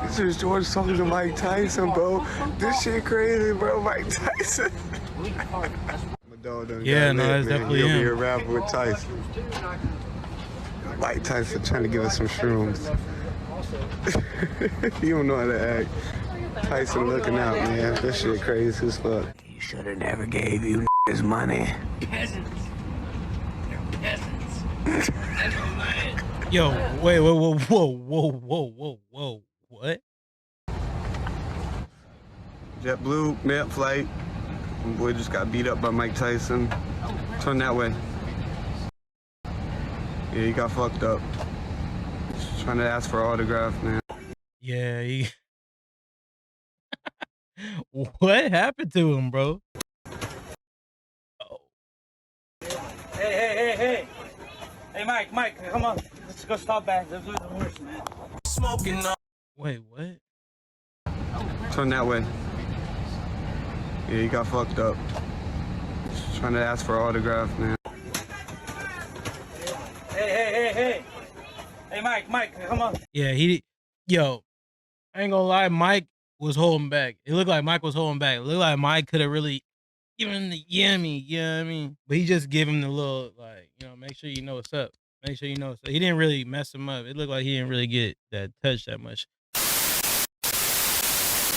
This is George talking to Mike Tyson, bro. This shit crazy, bro. Mike Tyson. Yeah, no, that's definitely him. He'll be a rapper with Tyson. Mike Tyson trying to give us some shrooms. You don't know how to act. Tyson looking out, man. This shit crazy as fuck. He should have never gave you his money. Peasants. They're peasants. Yo, wait, whoa, what? Jetblue, mid flight. Boy just got beat up by Mike Tyson. Turn that way. Yeah, he got fucked up. Just trying to ask for an autograph, man. Yeah, he... What happened to him, bro? Oh. Hey. Hey, Mike, come on. Let's go stop back. Let's do the horse, man. Smoking up. Wait, what? Turn that way. Yeah, he got fucked up. Just trying to ask for an autograph, man. Hey. Hey, Mike, come on. Yeah, yo, I ain't gonna lie, Mike was holding back. It looked like Mike was holding back. It looked like Mike could have really given him the yummy, you know what I mean? But he just gave him the little, like, you know, make sure you know what's up. Make sure you know what's up. He didn't really mess him up. It looked like he didn't really get that touch that much.